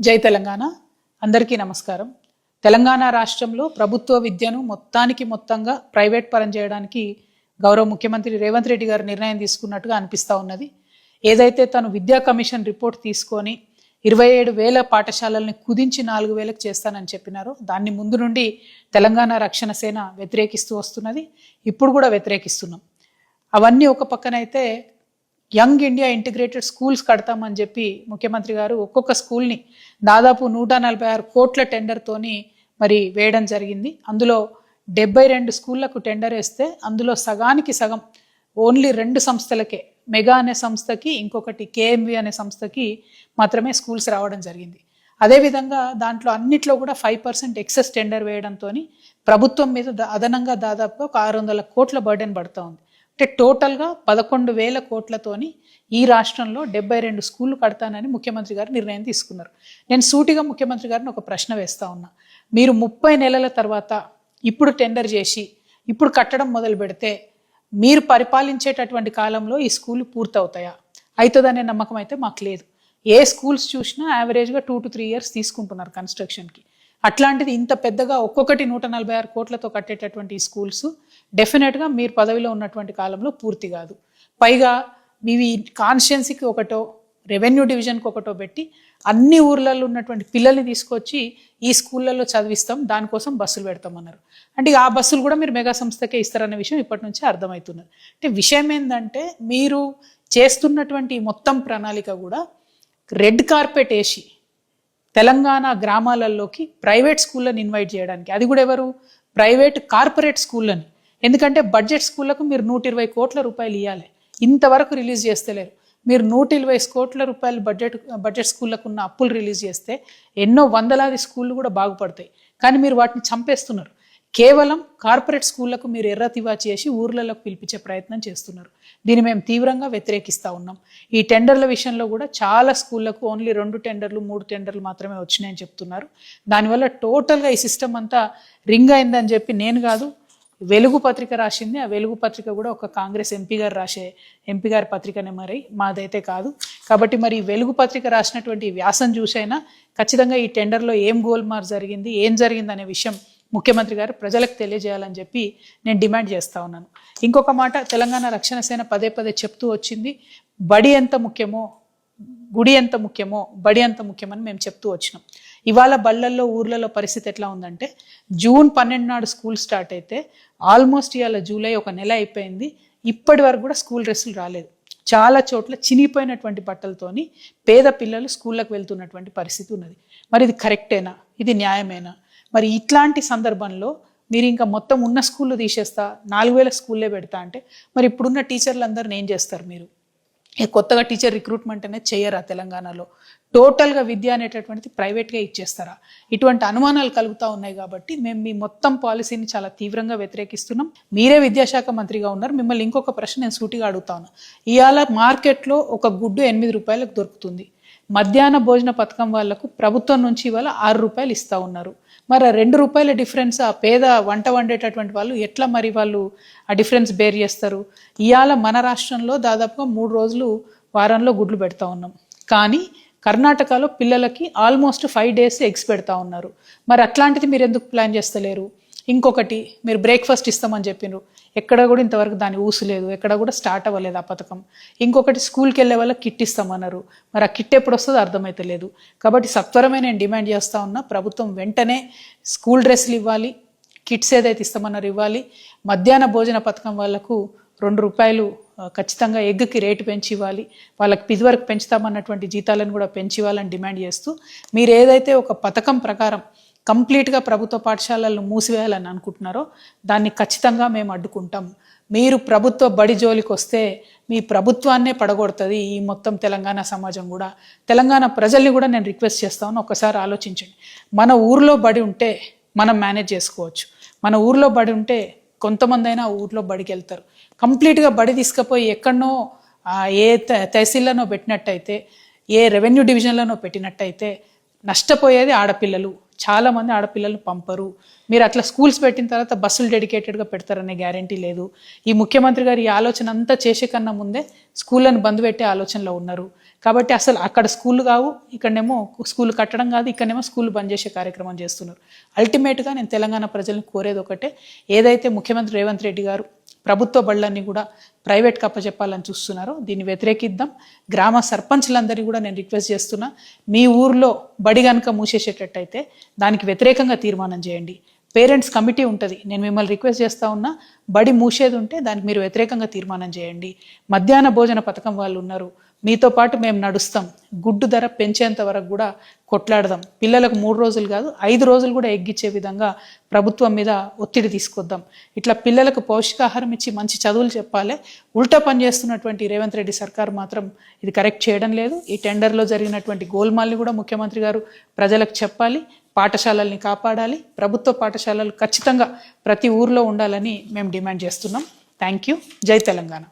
జై తెలంగాణ. అందరికీ నమస్కారం. తెలంగాణ రాష్ట్రంలో ప్రభుత్వ విద్యను మొత్తంగా ప్రైవేట్ పరం చేయడానికి గౌరవ ముఖ్యమంత్రి రేవంత్ రెడ్డి గారు నిర్ణయం తీసుకున్నట్టుగా అనిపిస్తూ ఉన్నది. ఏదైతే తను విద్యా కమిషన్ రిపోర్ట్ తీసుకొని 27,000 పాఠశాలల్ని కుదించి 4,000కు చేస్తానని చెప్పినారో దాన్ని ముందు నుండి తెలంగాణ రక్షణ సేన వ్యతిరేకిస్తూ వస్తున్నది. ఇప్పుడు కూడా వ్యతిరేకిస్తున్నాం. అవన్నీ ఒక పక్కనైతే యంగ్ ఇండియా ఇంటిగ్రేటెడ్ స్కూల్స్ కడతామని చెప్పి ముఖ్యమంత్రి గారు ఒక్కొక్క స్కూల్ని దాదాపు 146 కోట్ల టెండర్తోని మరి వేయడం జరిగింది. అందులో 72 స్కూళ్లకు టెండర్ వేస్తే అందులో సగానికి సగం ఓన్లీ 2 సంస్థలకే, మెగా అనే సంస్థకి ఇంకొకటి కేఎంవి అనే సంస్థకి మాత్రమే స్కూల్స్ రావడం జరిగింది. అదేవిధంగా దాంట్లో అన్నిట్లో కూడా 5% ఎక్సెస్ టెండర్ వేయడంతో ప్రభుత్వం మీద అదనంగా దాదాపు ఒక 600 కోట్ల బర్డెన్ పడుతూ ఉంది. అంటే టోటల్గా 11,000 కోట్లతోని ఈ రాష్ట్రంలో 72 స్కూళ్ళు కడతానని ముఖ్యమంత్రి గారు నిర్ణయం తీసుకున్నారు. నేను సూటిగా ముఖ్యమంత్రి గారిని ఒక ప్రశ్న వేస్తా ఉన్నా. మీరు 30 నెలల తర్వాత ఇప్పుడు టెండర్ చేసి ఇప్పుడు కట్టడం మొదలు పెడితే మీరు పరిపాలించేటటువంటి కాలంలో ఈ స్కూళ్ళు పూర్తవుతాయా? అవుతుందనే నమ్మకం అయితే మాకు లేదు. ఏ స్కూల్స్ చూసినా యావరేజ్గా 2 to 3 years తీసుకుంటున్నారు కన్స్ట్రక్షన్కి. అట్లాంటిది ఇంత పెద్దగా ఒక్కొక్కటి 146 కోట్లతో కట్టేటటువంటి ఈ స్కూల్స్ డెఫినెట్గా మీరు పదవిలో ఉన్నటువంటి కాలంలో పూర్తి కాదు. పైగా మీవి కాన్స్టిట్యున్సీకి ఒకటో, రెవెన్యూ డివిజన్కి ఒకటో పెట్టి అన్ని ఊర్లలో ఉన్నటువంటి పిల్లల్ని తీసుకొచ్చి ఈ స్కూళ్ళల్లో చదివిస్తాం, దానికోసం బస్సులు పెడతామన్నారు. అంటే ఆ బస్సులు కూడా మీరు మెగా సంస్థకే ఇస్తారనే విషయం ఇప్పటి నుంచి అర్థమవుతున్నది. అంటే విషయం ఏంటంటే మీరు చేస్తున్నటువంటి మొత్తం ప్రణాళిక కూడా రెడ్ కార్పెట్ వేసి తెలంగాణ గ్రామాలలోకి ప్రైవేట్ స్కూళ్ళని ఇన్వైట్ చేయడానికి, అది కూడా ఎవరు? ప్రైవేట్ కార్పొరేట్ స్కూళ్ళని. ఎందుకంటే బడ్జెట్ స్కూళ్ళకు మీరు 120 కోట్ల రూపాయలు ఇవ్వాలి, ఇంతవరకు రిలీజ్ చేస్తలేరు. మీరు 120 కోట్ల రూపాయలు బడ్జెట్ స్కూళ్ళకు ఉన్న అప్పులు రిలీజ్ చేస్తే ఎన్నో వందలాది స్కూళ్ళు కూడా బాగుపడతాయి. కానీ మీరు వాటిని చంపేస్తున్నారు. కేవలం కార్పొరేట్ స్కూళ్లకు మీరు ఎర్రతివా చేసి ఊర్లలోకి పిలిపించే ప్రయత్నం చేస్తున్నారు. దీన్ని మేము తీవ్రంగా వ్యతిరేకిస్తూ ఉన్నాం. ఈ టెండర్ల విషయంలో కూడా చాలా స్కూళ్లకు ఓన్లీ 2 టెండర్లు 3 టెండర్లు మాత్రమే వచ్చినాయని చెప్తున్నారు. దానివల్ల టోటల్గా ఈ సిస్టమ్ అంతా రింగ్ అయిందని చెప్పి నేను కాదు, వెలుగు పత్రిక రాసింది. ఆ వెలుగు పత్రిక కూడా ఒక కాంగ్రెస్ ఎంపీ గారి పత్రికనే, మరి మాదైతే కాదు. కాబట్టి మరి వెలుగు పత్రిక రాసినటువంటి వ్యాసం చూసైనా ఖచ్చితంగా ఈ టెండర్లో ఏం గోల్మార్ జరిగింది, ఏం జరిగింది అనే విషయం ముఖ్యమంత్రి గారు ప్రజలకు తెలియజేయాలని చెప్పి నేను డిమాండ్ చేస్తూ ఉన్నాను. ఇంకొక మాట, తెలంగాణ రక్షణ సేన పదే చెప్తూ వచ్చింది, బడి ఎంత ముఖ్యమో గుడి ఎంత ముఖ్యమో బడి ఎంత ముఖ్యమని మేము చెప్తూ వచ్చినాం. ఇవాళ బళ్ళల్లో ఊర్లలో పరిస్థితి ఎట్లా ఉందంటే, June 12 నాడు స్కూల్ స్టార్ట్ అయితే ఆల్మోస్ట్ ఇవాళ జూలై ఒక నెల అయిపోయింది, ఇప్పటి వరకు కూడా స్కూల్ డ్రెస్సులు రాలేదు. చాలా చోట్ల చినిగిపోయినటువంటి బట్టలతోని పేద పిల్లలు స్కూళ్ళకు వెళ్తున్నటువంటి పరిస్థితి ఉన్నది. మరి ఇది కరెక్టేనా? ఇది న్యాయమేనా? మరి ఇట్లాంటి సందర్భంలో మీరు ఇంకా మొత్తం ఉన్న స్కూళ్ళు తీసేస్తా 4,000 స్కూల్లే పెడతా అంటే మరి ఇప్పుడున్న టీచర్లు అందరిని ఏం చేస్తారు? మీరు కొత్తగా టీచర్ రిక్రూట్మెంట్ అనేది చేయరా? తెలంగాణలో టోటల్గా విద్య అనేటటువంటిది ప్రైవేట్గా ఇచ్చేస్తారా? ఇటువంటి అనుమానాలు కలుగుతూ ఉన్నాయి. కాబట్టి మేము మీ మొత్తం పాలసీని చాలా తీవ్రంగా వ్యతిరేకిస్తున్నాం. మీరే విద్యాశాఖ మంత్రిగా ఉన్నారు, మిమ్మల్ని ఇంకొక ప్రశ్న నేను సూటిగా అడుగుతా ఉన్నా. ఇవాళ మార్కెట్లో ఒక గుడ్డు 8 రూపాయలకు దొరుకుతుంది. మధ్యాహ్న భోజన పథకం వాళ్లకు ప్రభుత్వం నుంచి ఇవాళ 6 రూపాయలు ఇస్తూ ఉన్నారు. మరి 2 రూపాయల డిఫరెన్స్ ఆ పేద వంట వండేటటువంటి వాళ్ళు ఎట్లా మరి వాళ్ళు ఆ డిఫరెన్స్ బేర్ చేస్తారు? ఇవాళ మన రాష్ట్రంలో దాదాపుగా 3 రోజులు వారంలో గుడ్లు పెడతా ఉన్నాం. కానీ కర్ణాటకలో పిల్లలకి ఆల్మోస్ట్ 5 days ఎగ్స్ పెడతా ఉన్నారు. మరి అట్లాంటిది మీరు ఎందుకు ప్లాన్ చేస్తలేరు? ఇంకొకటి, మీరు బ్రేక్ఫాస్ట్ ఇస్తామని చెప్పినారు, ఎక్కడ కూడా ఇంతవరకు దాని ఊసులేదు, ఎక్కడ కూడా స్టార్ట్ అవ్వలేదు ఆ పథకం. ఇంకొకటి, స్కూల్కి వెళ్ళే వాళ్ళకి కిట్ ఇస్తామన్నారు, మరి ఆ కిట్ ఎప్పుడు వస్తుందో అర్థమైతలేదు. కాబట్టి సత్వరమే నేను డిమాండ్ చేస్తూ ఉన్నా, ప్రభుత్వం వెంటనే స్కూల్ డ్రెస్సులు ఇవ్వాలి, కిట్స్ ఏదైతే ఇస్తామన్నారు ఇవ్వాలి. మధ్యాహ్న భోజన పథకం వాళ్ళకు 2 రూపాయలు ఖచ్చితంగా ఎగ్కి రేటు పెంచి ఇవ్వాలి. వాళ్ళకి ఇదివరకు పెంచుతామన్నటువంటి జీతాలను కూడా పెంచి ఇవ్వాలని డిమాండ్ చేస్తూ, మీరు ఏదైతే ఒక పథకం ప్రకారం కంప్లీట్గా ప్రభుత్వ పాఠశాలలను మూసివేయాలని అనుకుంటున్నారో దాన్ని ఖచ్చితంగా మేము అడ్డుకుంటాం. మీరు ప్రభుత్వ బడి జోలికి వస్తే మీ ప్రభుత్వాన్నే పడగొడుతుంది ఈ మొత్తం తెలంగాణ సమాజం కూడా. తెలంగాణ ప్రజల్ని కూడా నేను రిక్వెస్ట్ చేస్తాను, ఒక్కసారి ఆలోచించండి. మన ఊర్లో బడి ఉంటే మనం మేనేజ్ చేసుకోవచ్చు. మన ఊర్లో బడి ఉంటే కొంతమంది అయినా ఊర్లో బడికి వెళ్తారు. కంప్లీట్గా బడి తీసుకుపోయి ఎక్కడనో ఏ తహసీల్లోనో పెట్టినట్టయితే, ఏ రెవెన్యూ డివిజన్లోనో పెట్టినట్టయితే నష్టపోయేది ఆడపిల్లలు, చాలామంది ఆడపిల్లలను పంపరు. మీరు అట్లా స్కూల్స్ పెట్టిన తర్వాత బస్సులు డెడికేటెడ్గా పెడతారనే గ్యారంటీ లేదు. ఈ ముఖ్యమంత్రి గారు ఈ ఆలోచన అంతా చేసే కన్నా ముందే స్కూళ్ళను బంద్ పెట్టే ఆలోచనలో ఉన్నారు. కాబట్టి అసలు అక్కడ స్కూళ్ళు కావు, ఇక్కడనేమో స్కూల్ కట్టడం కాదు, ఇక్కడనేమో స్కూల్ బంద్ చేసే కార్యక్రమం చేస్తున్నారు. అల్టిమేట్గా నేను తెలంగాణ ప్రజలను కోరేది ఒకటే, ఏదైతే ముఖ్యమంత్రి రేవంత్ రెడ్డి గారు ప్రభుత్వ బళ్ళన్నీ కూడా ప్రైవేట్కి అప్పచెప్పాలని చూస్తున్నారో దీన్ని వ్యతిరేకిద్దాం. గ్రామ సర్పంచ్లందరినీ కూడా నేను రిక్వెస్ట్ చేస్తున్నా, మీ ఊర్లో బడి కనుక మూసేసేటట్టయితే దానికి వ్యతిరేకంగా తీర్మానం చేయండి. పేరెంట్స్ కమిటీ ఉంటుంది, నేను మిమ్మల్ని రిక్వెస్ట్ చేస్తూ ఉన్నా, బడి మూసేది ఉంటే దానికి మీరు వ్యతిరేకంగా తీర్మానం చేయండి. మధ్యాహ్న భోజన పథకం వాళ్ళు ఉన్నారు, మీతో పాటు మేము నడుస్తాం. గుడ్డు ధర పెంచేంత వరకు కూడా కొట్లాడదాం. పిల్లలకు 3 రోజులు కాదు 5 రోజులు కూడా ఎగ్గిచ్చే విధంగా ప్రభుత్వం మీద ఒత్తిడి తీసుకొద్దాం. ఇట్లా పిల్లలకు పౌష్టికాహారం ఇచ్చి మంచి చదువులు చెప్పాలి. ఉల్టా పని చేస్తున్నటువంటి రేవంత్ రెడ్డి సర్కార్ మాత్రం ఇది కరెక్ట్ చేయడం లేదు. ఈ టెండర్లో జరిగినటువంటి గోల్మాల్ని కూడా ముఖ్యమంత్రి గారు ప్రజలకు చెప్పాలి. పాఠశాలల్ని కాపాడాలి. ప్రభుత్వ పాఠశాలలు ఖచ్చితంగా ప్రతి ఊర్లో ఉండాలని మేము డిమాండ్ చేస్తున్నాం. Thank you. జై తెలంగాణ.